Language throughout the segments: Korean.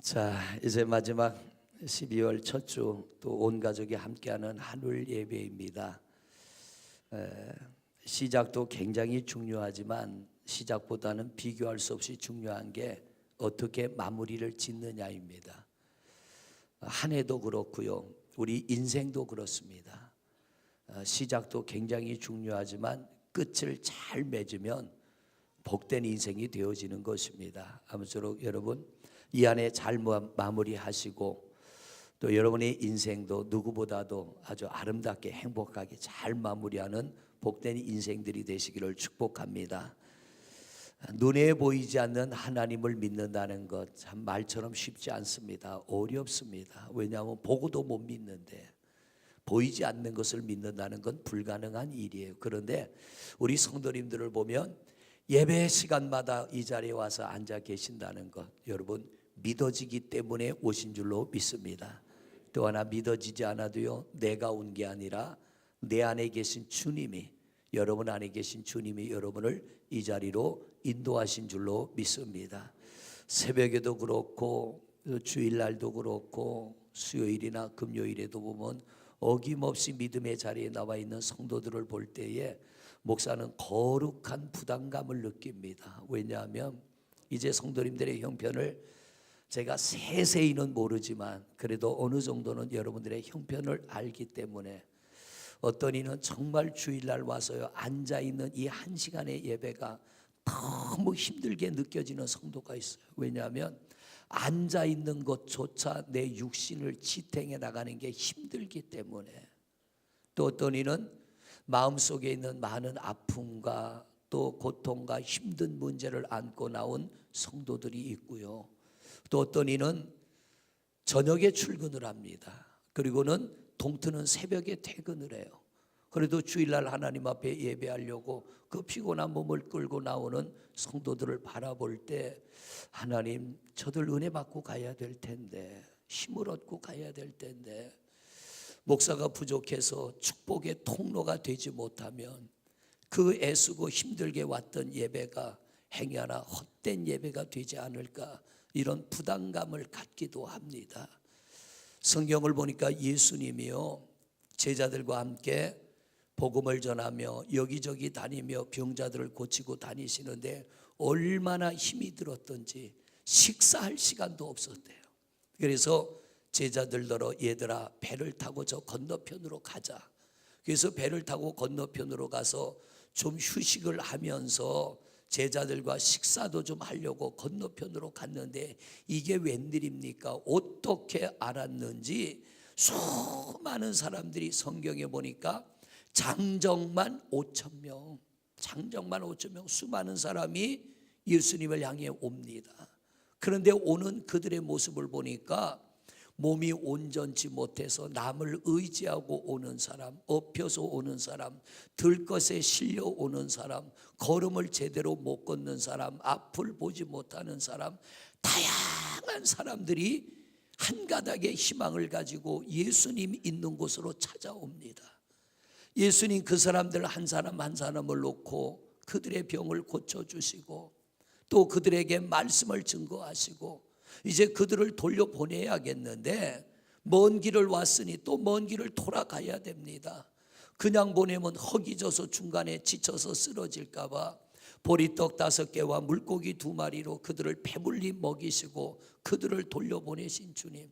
자, 이제 마지막 12월 첫 주 또 온 가족이 함께하는 한울 예배입니다. 시작도 굉장히 중요하지만 시작보다는 비교할 수 없이 중요한 게 어떻게 마무리를 짓느냐입니다. 한 해도 그렇고요, 우리 인생도 그렇습니다. 시작도 굉장히 중요하지만 끝을 잘 맺으면 복된 인생이 되어지는 것입니다. 아무쪼록 여러분 이 안에 잘 마무리하시고 또 여러분의 인생도 누구보다도 아주 아름답게 행복하게 잘 마무리하는 복된 인생들이 되시기를 축복합니다. 눈에 보이지 않는 하나님을 믿는다는 것 참 말처럼 쉽지 않습니다. 어렵습니다. 왜냐하면 보고도 못 믿는데 보이지 않는 것을 믿는다는 건 불가능한 일이에요. 그런데 우리 성도님들을 보면 예배 시간마다 이 자리에 와서 앉아 계신다는 것, 여러분 믿어지기 때문에 오신 줄로 믿습니다. 또 하나 믿어지지 않아도요, 내가 온 게 아니라 내 안에 계신 주님이, 여러분 안에 계신 주님이 여러분을 이 자리로 인도하신 줄로 믿습니다. 새벽에도 그렇고 주일날도 그렇고 수요일이나 금요일에도 보면 어김없이 믿음의 자리에 나와 있는 성도들을 볼 때에 목사는 거룩한 부담감을 느낍니다. 왜냐하면 이제 성도님들의 형편을 제가 세세히는 모르지만 그래도 어느 정도는 여러분들의 형편을 알기 때문에 어떤 이는 정말 주일날 와서요 앉아있는 이 한 시간의 예배가 너무 힘들게 느껴지는 성도가 있어요. 왜냐하면 앉아있는 것조차 내 육신을 지탱해 나가는 게 힘들기 때문에, 또 어떤 이는 마음속에 있는 많은 아픔과 또 고통과 힘든 문제를 안고 나온 성도들이 있고요, 또 어떤 이는 저녁에 출근을 합니다. 그리고는 동트는 새벽에 퇴근을 해요. 그래도 주일날 하나님 앞에 예배하려고 그 피곤한 몸을 끌고 나오는 성도들을 바라볼 때, 하나님 저들 은혜 받고 가야 될 텐데, 힘을 얻고 가야 될 텐데, 목사가 부족해서 축복의 통로가 되지 못하면 그 애쓰고 힘들게 왔던 예배가 행여 하나 헛된 예배가 되지 않을까, 이런 부담감을 갖기도 합니다. 성경을 보니까 예수님이요 제자들과 함께 복음을 전하며 여기저기 다니며 병자들을 고치고 다니시는데 얼마나 힘이 들었던지 식사할 시간도 없었대요. 그래서 제자들더러 얘들아 배를 타고 저 건너편으로 가자. 그래서 배를 타고 건너편으로 가서 좀 휴식을 하면서 제자들과 식사도 좀 하려고 건너편으로 갔는데 이게 웬일입니까? 어떻게 알았는지 수많은 사람들이, 성경에 보니까 장정만 5,000명, 장정만 5,000명 수많은 사람이 예수님을 향해 옵니다. 그런데 오는 그들의 모습을 보니까 몸이 온전치 못해서 남을 의지하고 오는 사람, 엎혀서 오는 사람, 들것에 실려 오는 사람, 걸음을 제대로 못 걷는 사람, 앞을 보지 못하는 사람, 다양한 사람들이 한 가닥의 희망을 가지고 예수님 있는 곳으로 찾아옵니다. 예수님 그 사람들 한 사람 한 사람을 놓고 그들의 병을 고쳐주시고 또 그들에게 말씀을 증거하시고 이제 그들을 돌려보내야겠는데 먼 길을 왔으니 또 먼 길을 돌아가야 됩니다. 그냥 보내면 허기져서 중간에 지쳐서 쓰러질까 봐 보리떡 5개와 물고기 2마리로 그들을 배불리 먹이시고 그들을 돌려보내신 주님,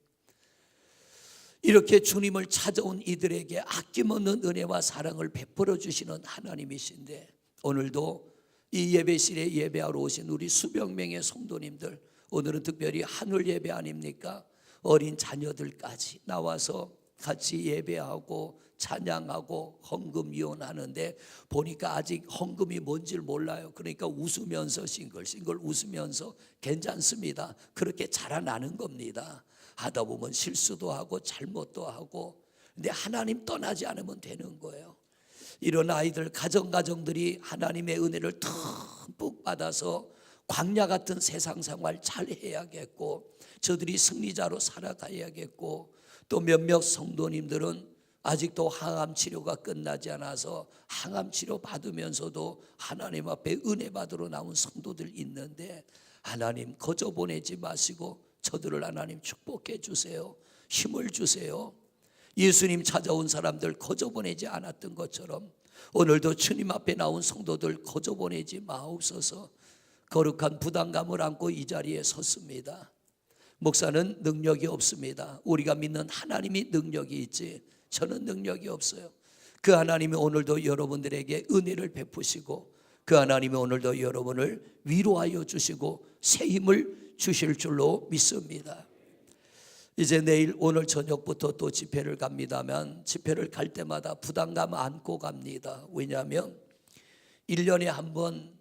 이렇게 주님을 찾아온 이들에게 아낌없는 은혜와 사랑을 베풀어 주시는 하나님이신데, 오늘도 이 예배실에 예배하러 오신 우리 수백 명의 성도님들, 오늘은 특별히 한울 예배 아닙니까? 어린 자녀들까지 나와서 같이 예배하고 찬양하고 헌금 이혼하는데 보니까 아직 헌금이 뭔지를 몰라요. 그러니까 웃으면서 싱글싱글 웃으면서 괜찮습니다, 그렇게 자라나는 겁니다. 하다 보면 실수도 하고 잘못도 하고, 근데 하나님 떠나지 않으면 되는 거예요. 이런 아이들 가정들이 하나님의 은혜를 듬뿍 받아서 광야 같은 세상 생활 잘 해야겠고, 저들이 승리자로 살아가야겠고, 또 몇몇 성도님들은 아직도 항암 치료가 끝나지 않아서 항암 치료 받으면서도 하나님 앞에 은혜 받으러 나온 성도들 있는데, 하나님 거저 보내지 마시고 저들을 하나님 축복해 주세요. 힘을 주세요. 예수님 찾아온 사람들 거저 보내지 않았던 것처럼 오늘도 주님 앞에 나온 성도들 거저 보내지 마옵소서. 거룩한 부담감을 안고 이 자리에 섰습니다. 목사는 능력이 없습니다. 우리가 믿는 하나님이 능력이 있지 저는 능력이 없어요. 그 하나님이 오늘도 여러분들에게 은혜를 베푸시고 그 하나님이 오늘도 여러분을 위로하여 주시고 새 힘을 주실 줄로 믿습니다. 이제 내일 오늘 저녁부터 또 집회를 갑니다만 집회를 갈 때마다 부담감 안고 갑니다. 왜냐하면 1년에 한 번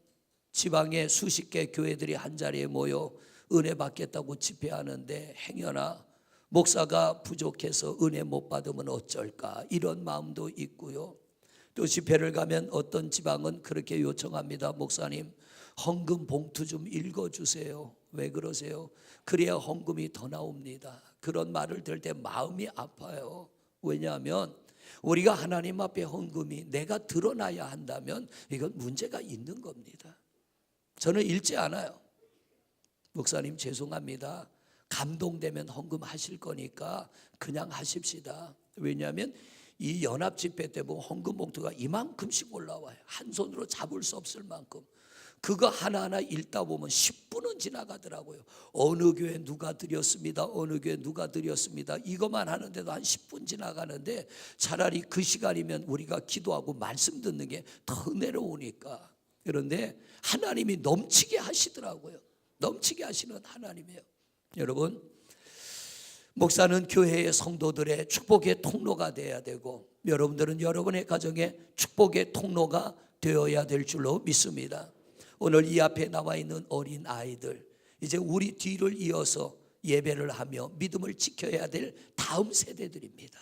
지방의 수십 개 교회들이 한자리에 모여 은혜 받겠다고 집회하는데 행여나 목사가 부족해서 은혜 못 받으면 어쩔까 이런 마음도 있고요. 또 집회를 가면 어떤 지방은 그렇게 요청합니다. 목사님 헌금 봉투 좀 읽어주세요. 왜 그러세요? 그래야 헌금이 더 나옵니다. 그런 말을 들을 때 마음이 아파요. 왜냐하면 우리가 하나님 앞에 헌금이 내가 드러나야 한다면 이건 문제가 있는 겁니다. 저는 읽지 않아요. 목사님 죄송합니다. 감동되면 헌금하실 거니까 그냥 하십시다. 왜냐하면 이 연합 집회 때 보면 헌금 봉투가 이만큼씩 올라와요. 한 손으로 잡을 수 없을 만큼. 그거 하나하나 읽다 보면 10분은 지나가더라고요. 어느 교회 누가 드렸습니다. 어느 교회 누가 드렸습니다. 이것만 하는데도 한 10분 지나가는데 차라리 그 시간이면 우리가 기도하고 말씀 듣는 게 더 은혜로우니까. 그런데 하나님이 넘치게 하시더라고요. 넘치게 하시는 하나님이에요. 여러분, 목사는 교회의 성도들의 축복의 통로가 되어야 되고 여러분들은 여러분의 가정의 축복의 통로가 되어야 될 줄로 믿습니다. 오늘 이 앞에 나와 있는 어린 아이들, 이제 우리 뒤를 이어서 예배를 하며 믿음을 지켜야 될 다음 세대들입니다.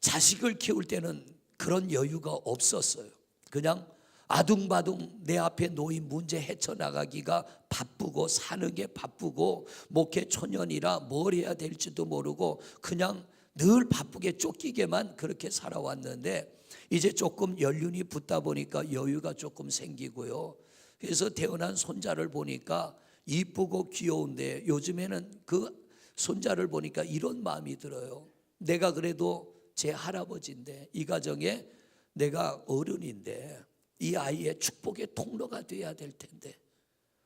자식을 키울 때는 그런 여유가 없었어요. 그냥 아둥바둥 내 앞에 놓인 문제 헤쳐나가기가 바쁘고 사는 게 바쁘고 목회 초년이라 뭘 해야 될지도 모르고 그냥 늘 바쁘게 쫓기게만 그렇게 살아왔는데 이제 조금 연륜이 붙다 보니까 여유가 조금 생기고요. 그래서 태어난 손자를 보니까 이쁘고 귀여운데 요즘에는 그 손자를 보니까 이런 마음이 들어요. 내가 그래도 제 할아버지인데 이 가정에 내가 어른인데 이 아이의 축복의 통로가 돼야 될 텐데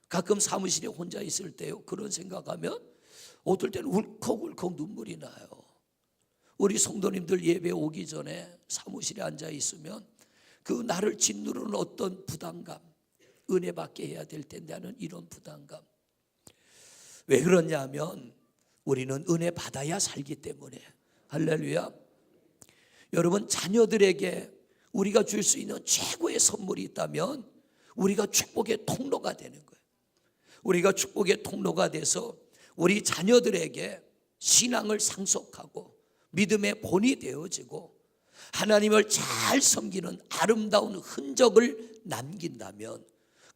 가끔 사무실에 혼자 있을 때요 그런 생각하면 어떨 때는 울컥울컥 눈물이 나요. 우리 성도님들 예배 오기 전에 사무실에 앉아 있으면 그 나를 짓누르는 어떤 부담감, 은혜 받게 해야 될 텐데 하는 이런 부담감. 왜 그러냐면 우리는 은혜 받아야 살기 때문에. 할렐루야. 여러분, 자녀들에게 우리가 줄 수 있는 최고의 선물이 있다면 우리가 축복의 통로가 되는 거예요. 우리가 축복의 통로가 돼서 우리 자녀들에게 신앙을 상속하고 믿음의 본이 되어지고 하나님을 잘 섬기는 아름다운 흔적을 남긴다면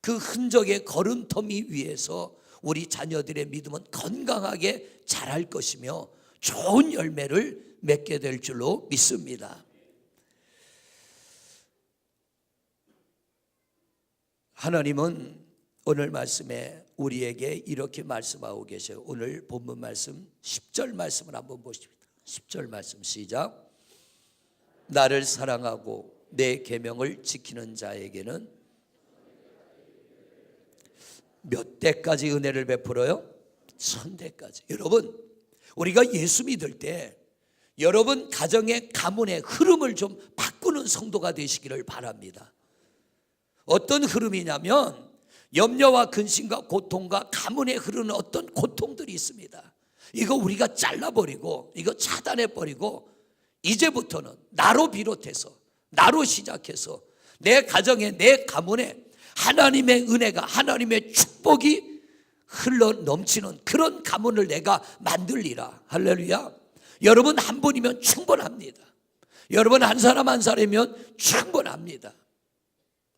그 흔적의 걸음터미 위에서 우리 자녀들의 믿음은 건강하게 자랄 것이며 좋은 열매를 맺게 될 줄로 믿습니다. 하나님은 오늘 말씀에 우리에게 이렇게 말씀하고 계셔요. 오늘 본문 말씀 10절 말씀을 한번 보십시다. 10절 말씀 시작. 나를 사랑하고 내 계명을 지키는 자에게는 몇 대까지 은혜를 베풀어요? 1000대까지. 여러분, 우리가 예수 믿을 때 여러분 가정의 가문의 흐름을 좀 바꾸는 성도가 되시기를 바랍니다. 어떤 흐름이냐면 염려와 근심과 고통과 가문에 흐르는 어떤 고통들이 있습니다. 이거 우리가 잘라버리고 이거 차단해버리고 이제부터는 나로 비롯해서 나로 시작해서 내 가정에 내 가문에 하나님의 은혜가 하나님의 축복이 흘러 넘치는 그런 가문을 내가 만들리라. 할렐루야. 여러분 한 분이면 충분합니다. 여러분 한 사람 한 사람이면 충분합니다.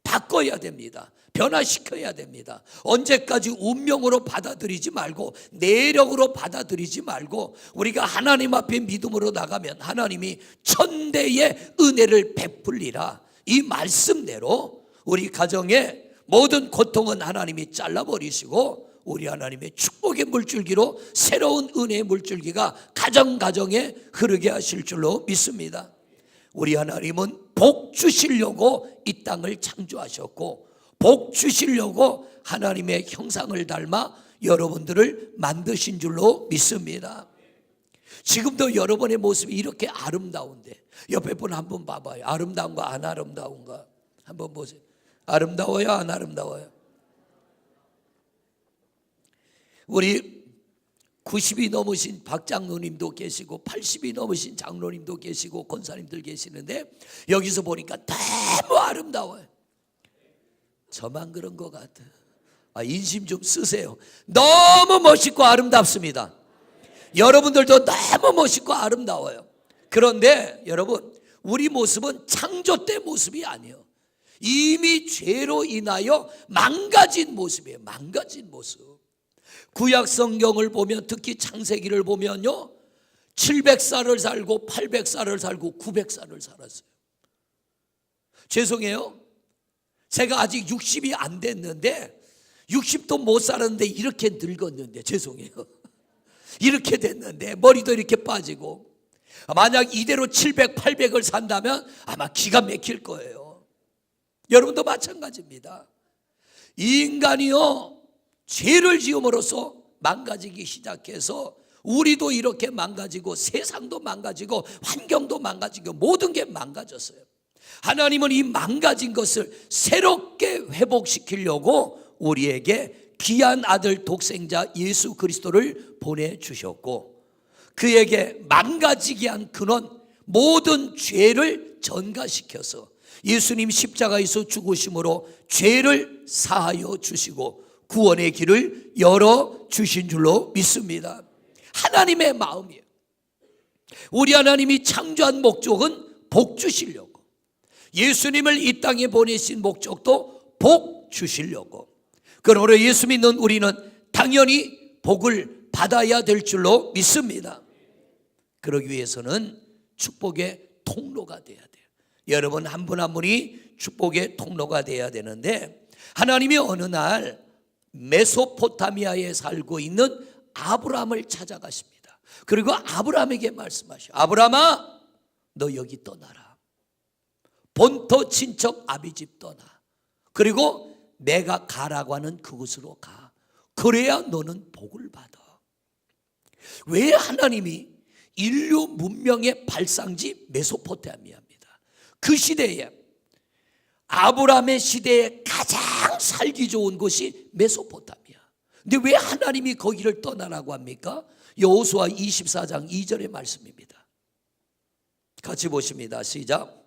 바꿔야 됩니다. 변화시켜야 됩니다. 언제까지 운명으로 받아들이지 말고 내력으로 받아들이지 말고 우리가 하나님 앞에 믿음으로 나가면 하나님이 1000대의 은혜를 베풀리라. 이 말씀대로 우리 가정의 모든 고통은 하나님이 잘라버리시고 우리 하나님의 축복의 물줄기로 새로운 은혜의 물줄기가 가정가정에 흐르게 하실 줄로 믿습니다. 우리 하나님은 복 주시려고 이 땅을 창조하셨고, 복 주시려고 하나님의 형상을 닮아 여러분들을 만드신 줄로 믿습니다. 지금도 여러분의 모습이 이렇게 아름다운데, 옆에 분 한번 봐봐요. 아름다운가 안 아름다운가 한번 보세요. 아름다워요 안 아름다워요? 우리 90이 넘으신 박 장로님도 계시고 80이 넘으신 장로님도 계시고 권사님들 계시는데, 여기서 보니까 너무 아름다워요. 저만 그런 것 같아요. 인심 좀 쓰세요. 너무 멋있고 아름답습니다. 여러분들도 너무 멋있고 아름다워요. 그런데 여러분, 우리 모습은 창조 때 모습이 아니에요. 이미 죄로 인하여 망가진 모습이에요. 망가진 모습. 구약 성경을 보면, 특히 창세기를 보면요, 700살을 살고 800살을 살고 900살을 살았어요. 죄송해요, 제가 아직 60이 안 됐는데 60도 못 살았는데 이렇게 늙었는데, 죄송해요, 이렇게 됐는데 머리도 이렇게 빠지고, 만약 이대로 700, 800을 산다면 아마 기가 막힐 거예요. 여러분도 마찬가지입니다. 이 인간이요, 죄를 지음으로써 망가지기 시작해서 우리도 이렇게 망가지고, 세상도 망가지고, 환경도 망가지고, 모든 게 망가졌어요. 하나님은 이 망가진 것을 새롭게 회복시키려고 우리에게 귀한 아들 독생자 예수 그리스도를 보내주셨고, 그에게 망가지게 한 근원, 모든 죄를 전가시켜서 예수님 십자가에서 죽으심으로 죄를 사하여 주시고 구원의 길을 열어주신 줄로 믿습니다. 하나님의 마음이에요. 우리 하나님이 창조한 목적은 복 주시려고, 예수님을 이 땅에 보내신 목적도 복 주시려고. 그러므로 예수 믿는 우리는 당연히 복을 받아야 될 줄로 믿습니다. 그러기 위해서는 축복의 통로가 돼야 돼요. 여러분 한 분 한 분이 축복의 통로가 돼야 되는데, 하나님이 어느 날 메소포타미아에 살고 있는 아브라함을 찾아가십니다. 그리고 아브라함에게 말씀하셔. 아브라함아, 너 여기 떠나라. 본토 친척 아비집 떠나. 그리고 내가 가라고 하는 그곳으로 가. 그래야 너는 복을 받아. 왜 하나님이 인류 문명의 발상지 메소포타미아입니다. 그 시대에, 아브라함의 시대에 가장 살기 좋은 곳이 메소포타미아. 근데 왜 하나님이 거기를 떠나라고 합니까? 여호수아 24장 2절의 말씀입니다. 같이 보십니다. 시작.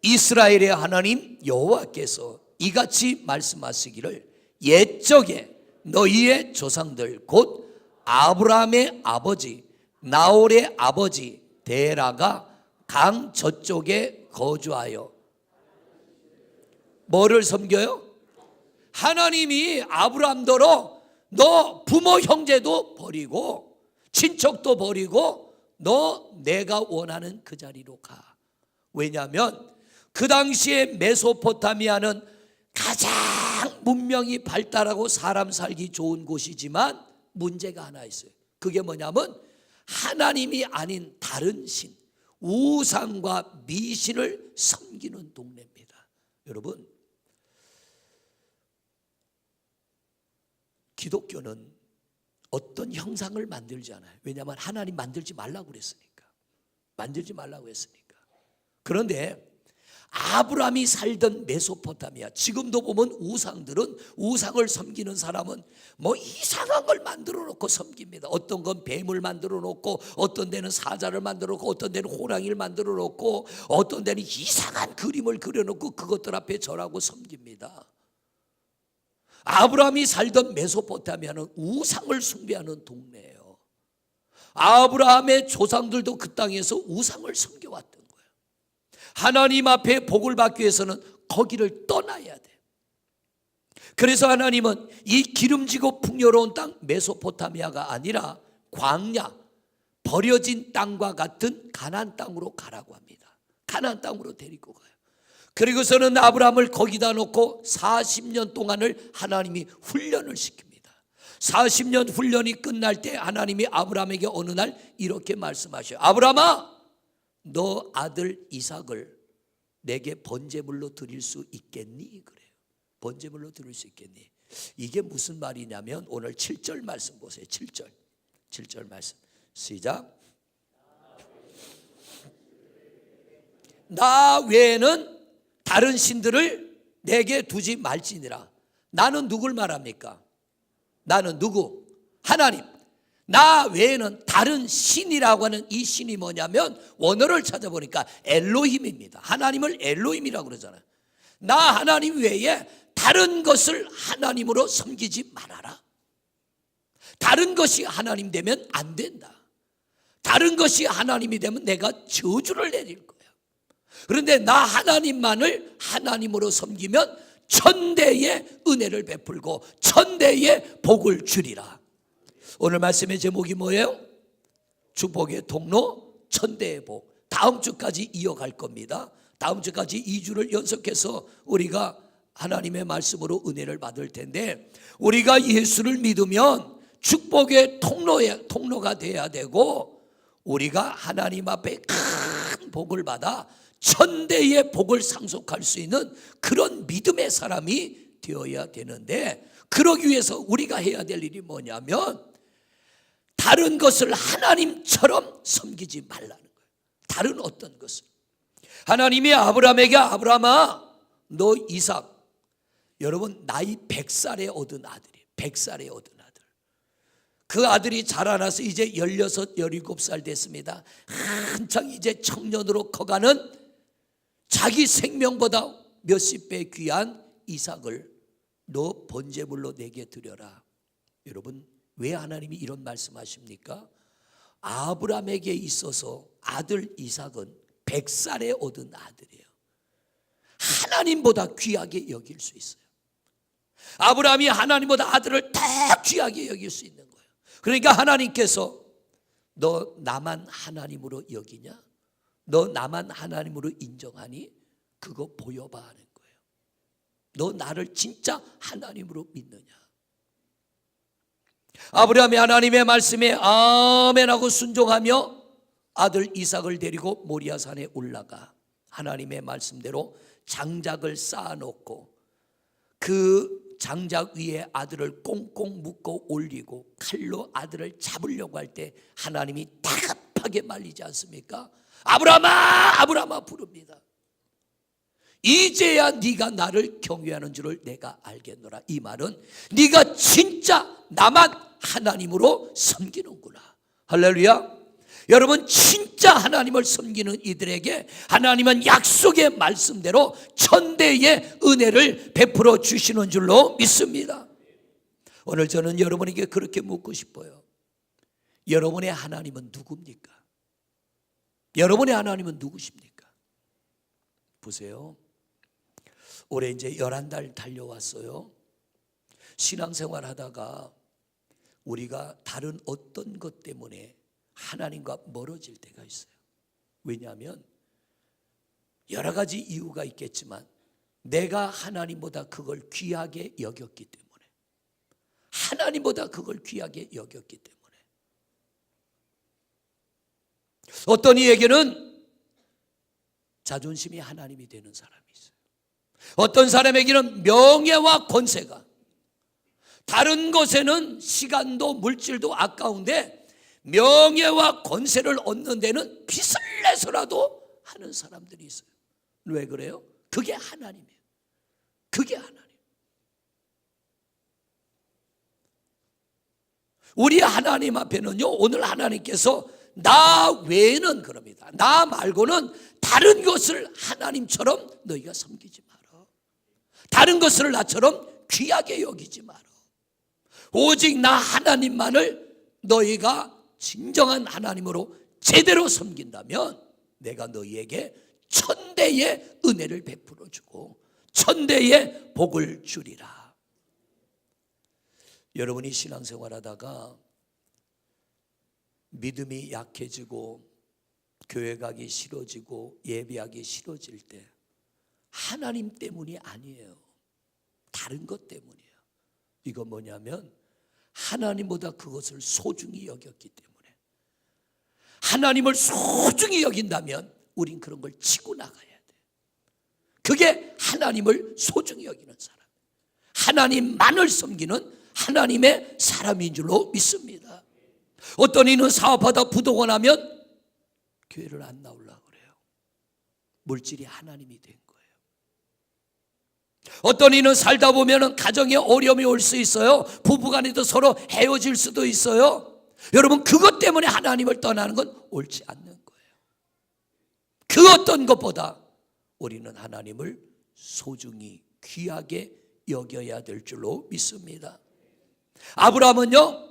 이스라엘의 하나님 여호와께서 이같이 말씀하시기를, 옛적에 너희의 조상들 곧 아브라함의 아버지 나홀의 아버지 데라가 강 저쪽에 거주하여 뭐를 섬겨요? 하나님이 아브라함더러 너 부모 형제도 버리고 친척도 버리고 너 내가 원하는 그 자리로 가. 왜냐하면 그 당시에 메소포타미아는 가장 문명이 발달하고 사람 살기 좋은 곳이지만 문제가 하나 있어요. 그게 뭐냐면 하나님이 아닌 다른 신, 우상과 미신을 섬기는 동네입니다. 여러분, 기독교는 어떤 형상을 만들지 않아요. 왜냐하면 하나님 만들지 말라고 그랬으니까. 만들지 말라고 했으니까. 그런데 아브라함이 살던 메소포타미아, 지금도 보면 우상들은, 우상을 섬기는 사람은 뭐 이상한 걸 만들어 놓고 섬깁니다. 어떤 건 뱀을 만들어 놓고, 어떤 데는 사자를 만들어 놓고, 어떤 데는 호랑이를 만들어 놓고, 어떤 데는 이상한 그림을 그려 놓고 그것들 앞에 절하고 섬깁니다. 아브라함이 살던 메소포타미아는 우상을 숭배하는 동네예요. 아브라함의 조상들도 그 땅에서 우상을 섬겨왔던 거예요. 하나님 앞에 복을 받기 위해서는 거기를 떠나야 돼. 그래서 하나님은 이 기름지고 풍요로운 땅 메소포타미아가 아니라 광야, 버려진 땅과 같은 가나안 땅으로 가라고 합니다. 가나안 땅으로 데리고 가요. 그리고서는 아브라함을 거기다 놓고 40년 동안을 하나님이 훈련을 시킵니다. 40년 훈련이 끝날 때 하나님이 아브라함에게 어느 날 이렇게 말씀하셔요. 아브라함아, 너 아들 이삭을 내게 번제물로 드릴 수 있겠니? 그래요. 번제물로 드릴 수 있겠니? 이게 무슨 말이냐면 오늘 7절 말씀 보세요. 7절 말씀 시작. 나 외에는 다른 신들을 내게 두지 말지니라. 나는 누굴 말합니까? 나는 누구? 하나님. 나 외에는 다른 신이라고 하는 이 신이 뭐냐면 원어를 찾아보니까 엘로힘입니다. 하나님을 엘로힘이라고 그러잖아요. 나 하나님 외에 다른 것을 하나님으로 섬기지 말아라. 다른 것이 하나님 되면 안 된다. 다른 것이 하나님이 되면 내가 저주를 내릴 거야. 그런데 나 하나님만을 하나님으로 섬기면 천대의 은혜를 베풀고 천대의 복을 주리라. 오늘 말씀의 제목이 뭐예요? 축복의 통로, 천대의 복. 다음 주까지 이어갈 겁니다. 다음 주까지 2주를 연속해서 우리가 하나님의 말씀으로 은혜를 받을 텐데, 우리가 예수를 믿으면 축복의 통로가 돼야 되고, 우리가 하나님 앞에 큰 복을 받아 천대의 복을 상속할 수 있는 그런 믿음의 사람이 되어야 되는데, 그러기 위해서 우리가 해야 될 일이 뭐냐면 다른 것을 하나님처럼 섬기지 말라는 거예요. 다른 어떤 것을. 하나님이 아브라함에게 아브라함아 너 이삭, 여러분 나이 100살에 얻은 아들이에요. 100살에 얻은 아들. 그 아들이 자라나서 이제 16, 17살 됐습니다. 한창 이제 청년으로 커가는 자기 생명보다 몇십 배 귀한 이삭을 너 번제물로 내게 드려라. 여러분 왜 하나님이 이런 말씀하십니까? 아브라함에게 있어서 아들 이삭은 100살에 얻은 아들이에요. 하나님보다 귀하게 여길 수 있어요. 아브라함이 하나님보다 아들을 더 귀하게 여길 수 있는 거예요. 그러니까 하나님께서 너 나만 하나님으로 여기냐? 너 나만 하나님으로 인정하니? 그거 보여봐 하는 거예요. 너 나를 진짜 하나님으로 믿느냐? 아브라함이 하나님의 말씀에 아멘하고 순종하며 아들 이삭을 데리고 모리아산에 올라가 하나님의 말씀대로 장작을 쌓아놓고 그 장작 위에 아들을 꽁꽁 묶어 올리고 칼로 아들을 잡으려고 할 때 하나님이 다급하게 말리지 않습니까? 아브라함아 아브라함아 부릅니다. 이제야 네가 나를 경외하는 줄을 내가 알겠노라. 이 말은 네가 진짜 나만 하나님으로 섬기는구나. 할렐루야. 여러분 진짜 하나님을 섬기는 이들에게 하나님은 약속의 말씀대로 천대의 은혜를 베풀어 주시는 줄로 믿습니다. 오늘 저는 여러분에게 그렇게 묻고 싶어요. 여러분의 하나님은 누굽니까? 여러분의 하나님은 누구십니까? 보세요. 올해 이제 11달 달려왔어요. 신앙생활 하다가 우리가 다른 어떤 것 때문에 하나님과 멀어질 때가 있어요. 왜냐하면 여러 가지 이유가 있겠지만 내가 하나님보다 그걸 귀하게 여겼기 때문에, 하나님보다 그걸 귀하게 여겼기 때문에. 어떤 이에게는 자존심이 하나님이 되는 사람이 있어요. 어떤 사람에게는 명예와 권세가, 다른 것에는 시간도 물질도 아까운데 명예와 권세를 얻는 데는 빚을 내서라도 하는 사람들이 있어요. 왜 그래요? 그게 하나님이에요. 그게 하나님. 우리 하나님 앞에는요, 오늘 하나님께서 나 외에는 그럽니다. 나 말고는 다른 것을 하나님처럼 너희가 섬기지 마라. 다른 것을 나처럼 귀하게 여기지 마라. 오직 나 하나님만을 너희가 진정한 하나님으로 제대로 섬긴다면 내가 너희에게 천대의 은혜를 베풀어 주고 천대의 복을 주리라. 여러분이 신앙생활 하다가 믿음이 약해지고 교회 가기 싫어지고 예배하기 싫어질 때 하나님 때문이 아니에요. 다른 것 때문이에요. 이건 뭐냐면 하나님보다 그것을 소중히 여겼기 때문에. 하나님을 소중히 여긴다면 우린 그런 걸 치고 나가야 돼. 그게 하나님을 소중히 여기는 사람, 하나님만을 섬기는 하나님의 사람인 줄로 믿습니다. 어떤 이는 사업하다 부도가 나면 교회를 안 나오려고 그래요. 물질이 하나님이 된 거예요. 어떤 이는 살다 보면 가정에 어려움이 올 수 있어요. 부부간에도 서로 헤어질 수도 있어요. 여러분, 그것 때문에 하나님을 떠나는 건 옳지 않는 거예요. 그 어떤 것보다 우리는 하나님을 소중히 귀하게 여겨야 될 줄로 믿습니다. 아브라함은요,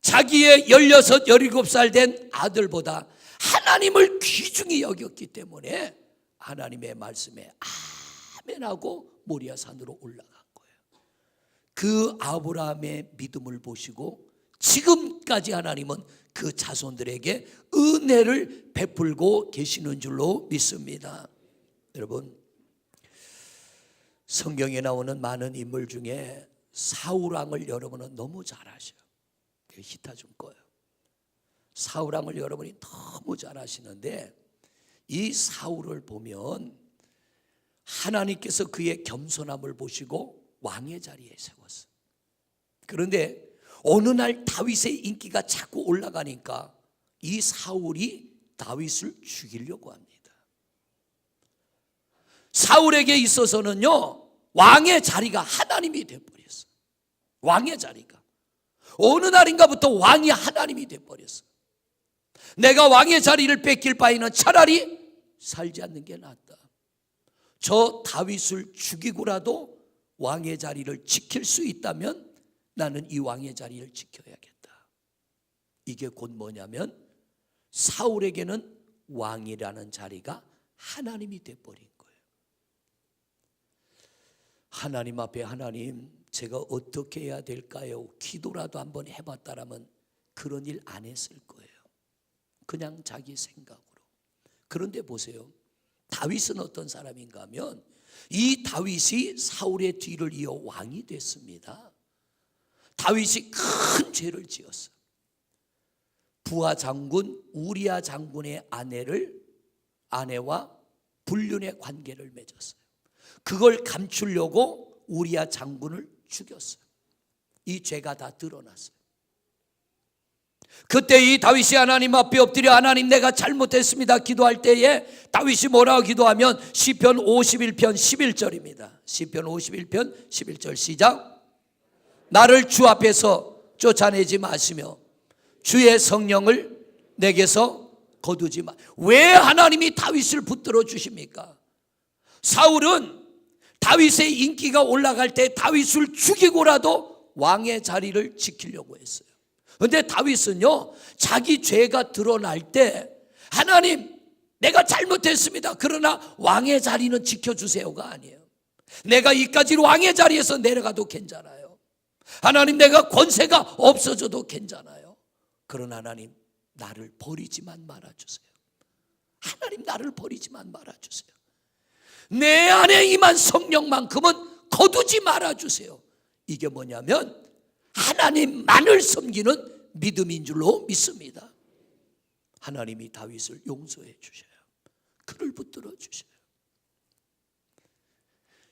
자기의 16, 17살 된 아들보다 하나님을 귀중히 여겼기 때문에 하나님의 말씀에 아멘하고 모리아산으로 올라간 거예요. 그 아브라함의 믿음을 보시고 지금까지 하나님은 그 자손들에게 은혜를 베풀고 계시는 줄로 믿습니다. 여러분, 성경에 나오는 많은 인물 중에 사울왕을 여러분은 너무 잘 아셔요. 히타 좀 꺼요. 사울왕을 여러분이 너무 잘 아시는데, 이 사울을 보면 하나님께서 그의 겸손함을 보시고 왕의 자리에 세웠어요. 그런데 어느 날 다윗의 인기가 자꾸 올라가니까 이 사울이 다윗을 죽이려고 합니다. 사울에게 있어서는요, 왕의 자리가 하나님이 되어버렸어요. 왕의 자리가 어느 날인가부터 왕이 하나님이 되어버렸어요. 내가 왕의 자리를 뺏길 바에는 차라리 살지 않는 게 낫다. 저 다윗을 죽이고라도 왕의 자리를 지킬 수 있다면 나는 이 왕의 자리를 지켜야겠다. 이게 곧 뭐냐면 사울에게는 왕이라는 자리가 하나님이 되어버린 거예요. 하나님 앞에, 하나님, 제가 어떻게 해야 될까요? 기도라도 한번 해봤다라면 그런 일 안 했을 거예요. 그냥 자기 생각으로. 그런데 보세요, 다윗은 어떤 사람인가 하면 이 다윗이 사울의 뒤를 이어 왕이 됐습니다. 다윗이 큰 죄를 지었어요. 부하 장군 우리야 장군의 아내와 불륜의 관계를 맺었어요. 그걸 감추려고 우리야 장군을 죽였어요. 이 죄가 다 드러났어요. 그때 이 다윗이 하나님 앞에 엎드려 하나님 내가 잘못했습니다 기도할 때에 다윗이 뭐라고 기도하면 시편 51편 11절입니다. 시편 51편 11절 시작. 나를 주 앞에서 쫓아내지 마시며 주의 성령을 내게서 거두지 마. 왜 하나님이 다윗을 붙들어 주십니까? 사울은 다윗의 인기가 올라갈 때 다윗을 죽이고라도 왕의 자리를 지키려고 했어요. 그런데 다윗은요, 자기 죄가 드러날 때 하나님 내가 잘못했습니다, 그러나 왕의 자리는 지켜주세요가 아니에요. 내가 이까지 왕의 자리에서 내려가도 괜찮아요. 하나님 내가 권세가 없어져도 괜찮아요. 그러나 하나님 나를 버리지만 말아주세요. 하나님 나를 버리지만 말아주세요. 내 안에 임한 성령만큼은 거두지 말아주세요. 이게 뭐냐면 하나님만을 섬기는 믿음인 줄로 믿습니다. 하나님이 다윗을 용서해 주셔요. 그를 붙들어 주셔요.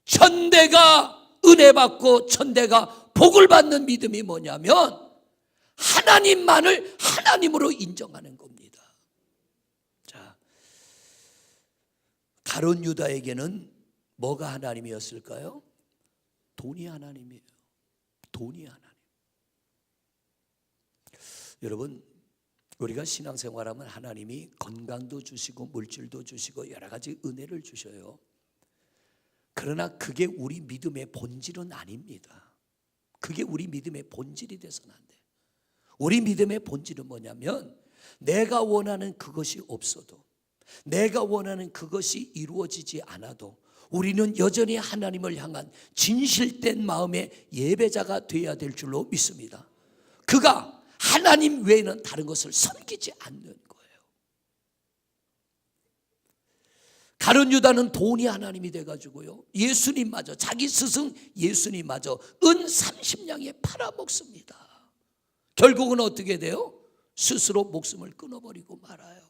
천대가 은혜 받고 천대가 복을 받는 믿음이 뭐냐면 하나님만을 하나님으로 인정하는 겁니다. 자, 가룟 유다에게는 뭐가 하나님이었을까요? 돈이 하나님이에요. 돈이 하나님. 여러분, 우리가 신앙생활하면 하나님이 건강도 주시고 물질도 주시고 여러 가지 은혜를 주셔요. 그러나 그게 우리 믿음의 본질은 아닙니다. 그게 우리 믿음의 본질이 돼서는 안 돼요. 우리 믿음의 본질은 뭐냐면 내가 원하는 그것이 없어도, 내가 원하는 그것이 이루어지지 않아도 우리는 여전히 하나님을 향한 진실된 마음의 예배자가 되어야 될 줄로 믿습니다. 그가 하나님 외에는 다른 것을 섬기지 않는 거예요. 가룟 유다는 돈이 하나님이 돼가지고요, 예수님마저, 자기 스승 예수님마저 은 30냥에 팔아먹습니다. 결국은 어떻게 돼요? 스스로 목숨을 끊어버리고 말아요.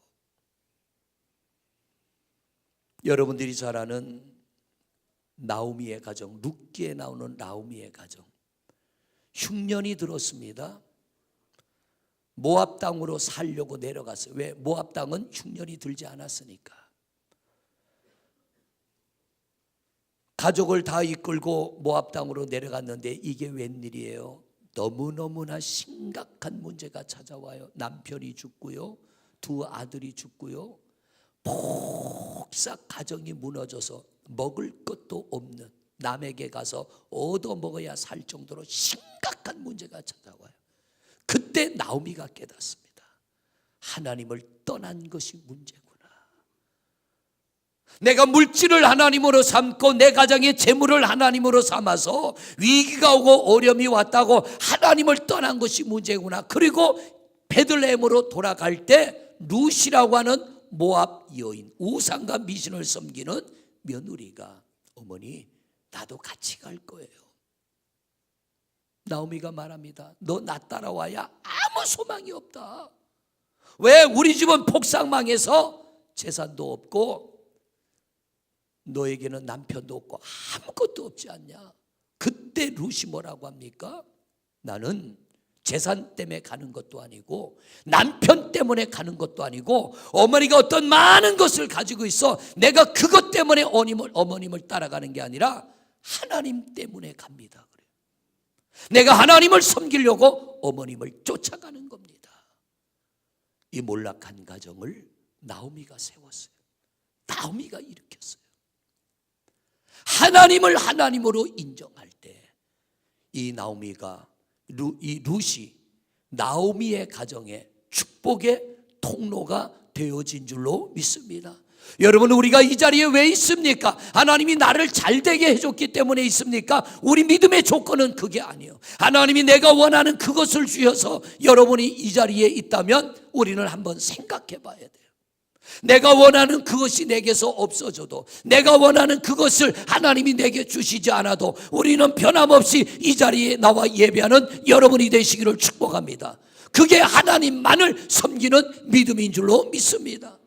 여러분들이 잘 아는 나오미의 가정, 룻기에 나오는 나오미의 가정, 흉년이 들었습니다. 모압 땅으로 살려고 내려갔어요. 왜? 모압 땅은 흉년이 들지 않았으니까. 가족을 다 이끌고 모압 땅으로 내려갔는데 이게 웬일이에요? 너무너무나 심각한 문제가 찾아와요. 남편이 죽고요, 두 아들이 죽고요, 폭삭 가정이 무너져서 먹을 것도 없는, 남에게 가서 얻어먹어야 살 정도로 심각한 문제가 찾아와요. 그때 나오미가 깨닫습니다. 하나님을 떠난 것이 문제구나. 내가 물질을 하나님으로 삼고 내 가정의 재물을 하나님으로 삼아서 위기가 오고 어려움이 왔다고 하나님을 떠난 것이 문제구나. 그리고 베들레헴으로 돌아갈 때 룻이라고 하는 모압 여인, 우상과 미신을 섬기는 며느리가, 어머니 나도 같이 갈 거예요. 나오미가 말합니다. 너 나 따라와야 아무 소망이 없다. 왜? 우리 집은 폭삭망해서 재산도 없고 너에게는 남편도 없고 아무것도 없지 않냐. 그때 룻이 뭐라고 합니까? 나는 재산 때문에 가는 것도 아니고 남편 때문에 가는 것도 아니고 어머니가 어떤 많은 것을 가지고 있어 내가 그것 때문에 어머님을 따라가는 게 아니라 하나님 때문에 갑니다. 그래요. 내가 하나님을 섬기려고 어머님을 쫓아가는 겁니다. 이 몰락한 가정을 나오미가 세웠어요. 나오미가 일으켰어요. 하나님을 하나님으로 인정할 때 이 나오미가, 이 룻이 나오미의 가정에 축복의 통로가 되어진 줄로 믿습니다. 여러분, 우리가 이 자리에 왜 있습니까? 하나님이 나를 잘되게 해줬기 때문에 있습니까? 우리 믿음의 조건은 그게 아니에요. 하나님이 내가 원하는 그것을 주셔서 여러분이 이 자리에 있다면 우리는 한번 생각해 봐야 돼요. 내가 원하는 그것이 내게서 없어져도, 내가 원하는 그것을 하나님이 내게 주시지 않아도 우리는 변함없이 이 자리에 나와 예배하는 여러분이 되시기를 축복합니다. 그게 하나님만을 섬기는 믿음인 줄로 믿습니다.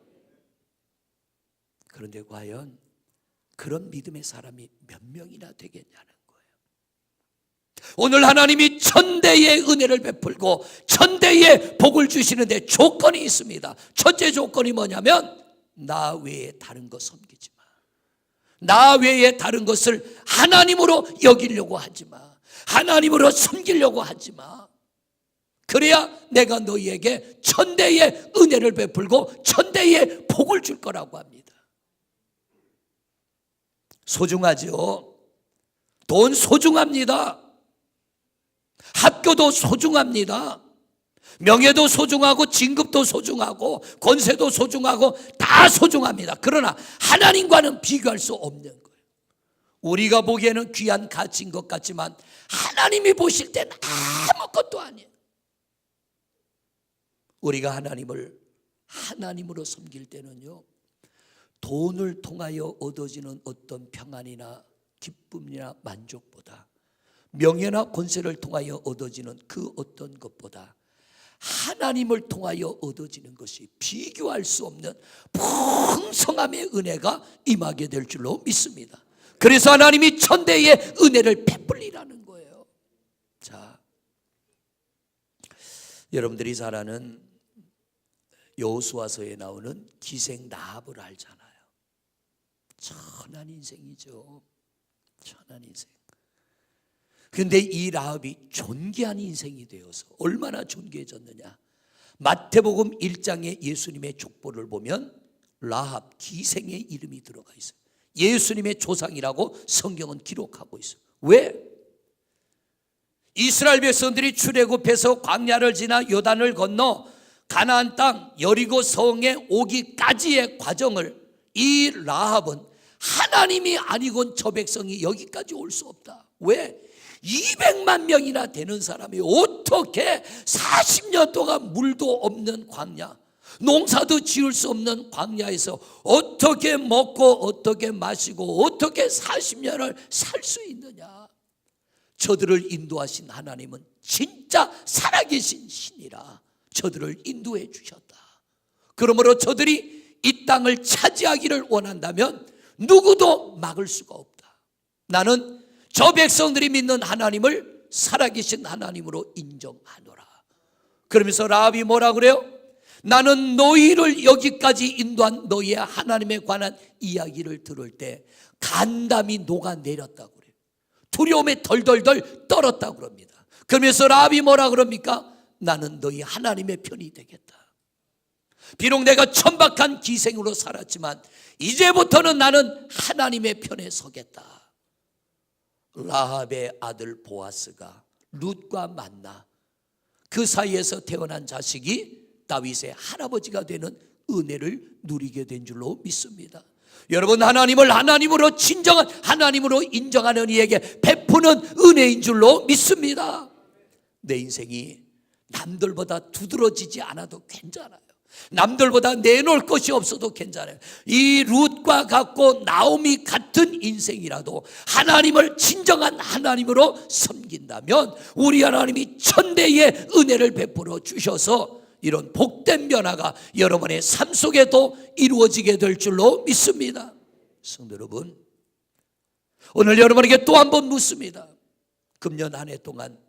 그런데 과연 그런 믿음의 사람이 몇 명이나 되겠냐는 거예요. 오늘 하나님이 천대의 은혜를 베풀고 천대의 복을 주시는데 조건이 있습니다. 첫째 조건이 뭐냐면 나 외에 다른 것 섬기지 마. 나 외에 다른 것을 하나님으로 여기려고 하지 마. 하나님으로 섬기려고 하지 마. 그래야 내가 너희에게 천대의 은혜를 베풀고 천대의 복을 줄 거라고 합니다. 소중하죠. 돈 소중합니다. 학교도 소중합니다. 명예도 소중하고 진급도 소중하고 권세도 소중하고 다 소중합니다. 그러나 하나님과는 비교할 수 없는 거예요. 우리가 보기에는 귀한 가치인 것 같지만 하나님이 보실 때는 아무것도 아니에요. 우리가 하나님을 하나님으로 섬길 때는요, 돈을 통하여 얻어지는 어떤 평안이나 기쁨이나 만족보다, 명예나 권세를 통하여 얻어지는 그 어떤 것보다 하나님을 통하여 얻어지는 것이 비교할 수 없는 풍성함의 은혜가 임하게 될 줄로 믿습니다. 그래서 하나님이 천대의 은혜를 베풀리라는 거예요. 자, 여러분들이 잘 아는 여호수아서에 나오는 기생 라합을 알잖아요. 천한 인생이죠. 천한 인생. 그런데 이 라합이 존귀한 인생이 되어서 얼마나 존귀해졌느냐. 마태복음 1장에 예수님의 족보를 보면 라합 기생의 이름이 들어가 있어요. 예수님의 조상이라고 성경은 기록하고 있어요. 왜? 이스라엘 백성들이 출애굽해서 광야를 지나 요단을 건너 가나안 땅 여리고 성에 오기까지의 과정을 이 라합은 하나님이 아니곤 저 백성이 여기까지 올 수 없다. 왜? 200만 명이나 되는 사람이 어떻게 40년 동안 물도 없는 광야, 농사도 지을 수 없는 광야에서 어떻게 먹고 어떻게 마시고 어떻게 40년을 살 수 있느냐. 저들을 인도하신 하나님은 진짜 살아계신 신이라 저들을 인도해 주셨다. 그러므로 저들이 이 땅을 차지하기를 원한다면 누구도 막을 수가 없다. 나는 저 백성들이 믿는 하나님을 살아계신 하나님으로 인정하노라. 그러면서 라합이 뭐라 그래요? 나는 너희를 여기까지 인도한 너희의 하나님에 관한 이야기를 들을 때 간담이 녹아내렸다고 그래요. 두려움에 덜덜덜 떨었다고 그럽니다. 그러면서 라합이 뭐라 그럽니까? 나는 너희 하나님의 편이 되겠다. 비록 내가 천박한 기생으로 살았지만 이제부터는 나는 하나님의 편에 서겠다. 라합의 아들 보아스가 룻과 만나 그 사이에서 태어난 자식이 다윗의 할아버지가 되는 은혜를 누리게 된 줄로 믿습니다. 여러분, 하나님을 하나님으로 진정한 하나님으로 인정하는 이에게 베푸는 은혜인 줄로 믿습니다. 내 인생이 남들보다 두드러지지 않아도 괜찮아요. 남들보다 내놓을 것이 없어도 괜찮아요. 이 룻과 같고 나오미 같은 인생이라도 하나님을 진정한 하나님으로 섬긴다면 우리 하나님이 천대의 은혜를 베풀어 주셔서 이런 복된 변화가 여러분의 삶 속에도 이루어지게 될 줄로 믿습니다. 성도 여러분, 오늘 여러분에게 또 한 번 묻습니다. 금년 한 해 동안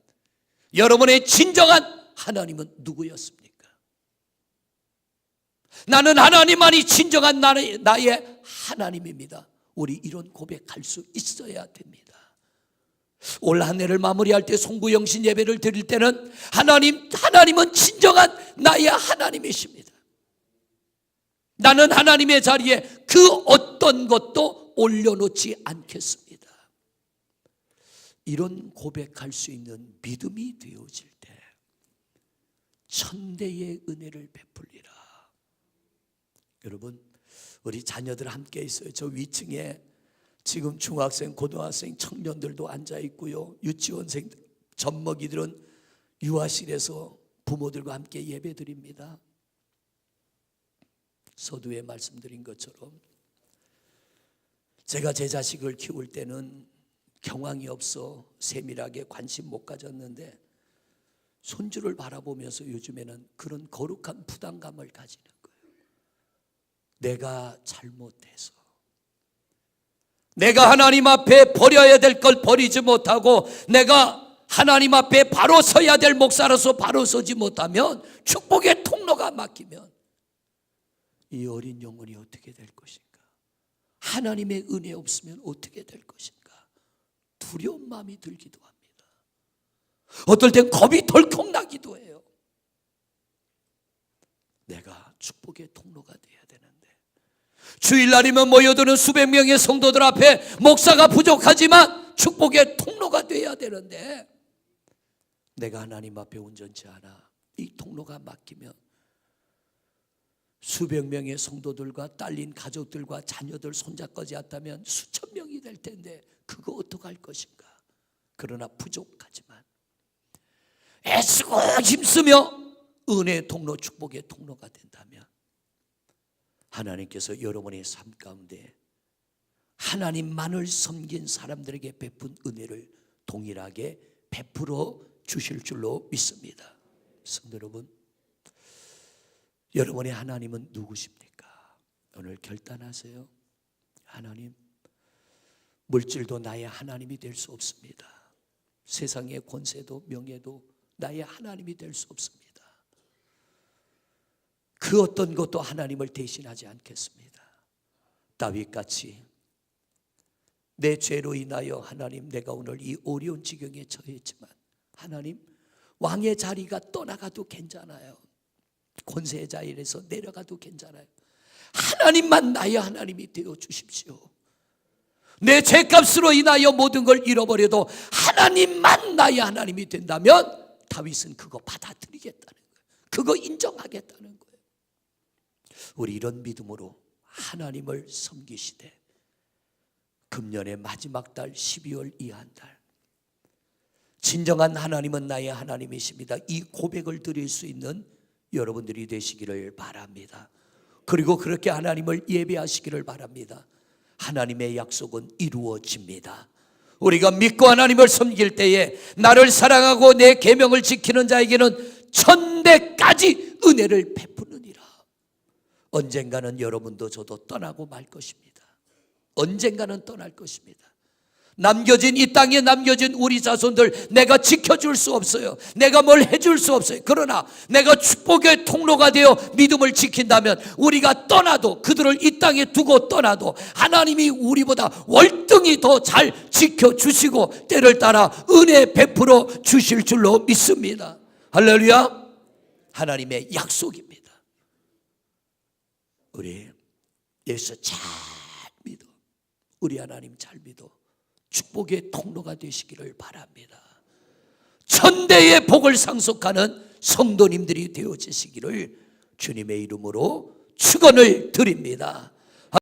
여러분의 진정한 하나님은 누구였습니까? 나는 하나님만이 진정한 나의 하나님입니다. 우리 이런 고백할 수 있어야 됩니다. 올 한 해를 마무리할 때 송구영신 예배를 드릴 때는 하나님은 진정한 나의 하나님이십니다. 나는 하나님의 자리에 그 어떤 것도 올려놓지 않겠습니다. 이런 고백할 수 있는 믿음이 되어질 때 천대의 은혜를 베풀리라. 여러분, 우리 자녀들 함께 있어요. 저 위층에 지금 중학생, 고등학생, 청년들도 앉아 있고요. 유치원생, 젖먹이들은 유아실에서 부모들과 함께 예배 드립니다. 서두에 말씀드린 것처럼 제가 제 자식을 키울 때는 경황이 없어 세밀하게 관심 못 가졌는데 손주를 바라보면서 요즘에는 그런 거룩한 부담감을 가지는 거예요. 내가 잘못해서, 내가 하나님 앞에 버려야 될 걸 버리지 못하고 내가 하나님 앞에 바로 서야 될 목사로서 바로 서지 못하면 축복의 통로가 막히면 이 어린 영혼이 어떻게 될 것인가? 하나님의 은혜 없으면 어떻게 될 것인가? 두려운 마음이 들기도 합니다. 어떨 땐 겁이 덜컥 나기도 해요. 내가 축복의 통로가 돼야 되는데 주일날이면 모여드는 수백 명의 성도들 앞에 목사가 부족하지만 축복의 통로가 돼야 되는데 내가 하나님 앞에 온전치 않아. 이 통로가 막히면 수백 명의 성도들과 딸린 가족들과 자녀들 손자까지 왔다면 수천 명이 될 텐데 그거 어떡할 것인가? 그러나 부족하지만 애쓰고 힘쓰며 은혜의 통로, 축복의 통로가 된다면 하나님께서 여러분의 삶 가운데 하나님만을 섬긴 사람들에게 베푼 은혜를 동일하게 베풀어 주실 줄로 믿습니다. 성도 여러분, 여러분의 하나님은 누구십니까? 오늘 결단하세요. 하나님, 물질도 나의 하나님이 될 수 없습니다. 세상의 권세도 명예도 나의 하나님이 될 수 없습니다. 그 어떤 것도 하나님을 대신하지 않겠습니다. 다윗같이 내 죄로 인하여 하나님, 내가 오늘 이 어려운 지경에 처했지만 하나님, 왕의 자리가 떠나가도 괜찮아요. 권세의 자리에서 내려가도 괜찮아요. 하나님만 나의 하나님이 되어 주십시오. 내 죄값으로 인하여 모든 걸 잃어버려도 하나님만 나의 하나님이 된다면 다윗은 그거 받아들이겠다는 거예요. 그거 인정하겠다는 거예요. 우리 이런 믿음으로 하나님을 섬기시되 금년의 마지막 달 12월 이 한 달 진정한 하나님은 나의 하나님이십니다. 이 고백을 드릴 수 있는 여러분들이 되시기를 바랍니다. 그리고 그렇게 하나님을 예배하시기를 바랍니다. 하나님의 약속은 이루어집니다. 우리가 믿고 하나님을 섬길 때에 나를 사랑하고 내 계명을 지키는 자에게는 천대까지 은혜를 베푸느니라. 언젠가는 여러분도 저도 떠나고 말 것입니다. 언젠가는 떠날 것입니다. 남겨진 이 땅에 남겨진 우리 자손들 내가 지켜줄 수 없어요. 내가 뭘 해줄 수 없어요. 그러나 내가 축복의 통로가 되어 믿음을 지킨다면 우리가 떠나도, 그들을 이 땅에 두고 떠나도 하나님이 우리보다 월등히 더 잘 지켜주시고 때를 따라 은혜 베풀어 주실 줄로 믿습니다. 할렐루야. 하나님의 약속입니다. 우리 예수 잘 믿어. 우리 하나님 잘 믿어. 축복의 통로가 되시기를 바랍니다. 천대의 복을 상속하는 성도님들이 되어지시기를 주님의 이름으로 축원을 드립니다.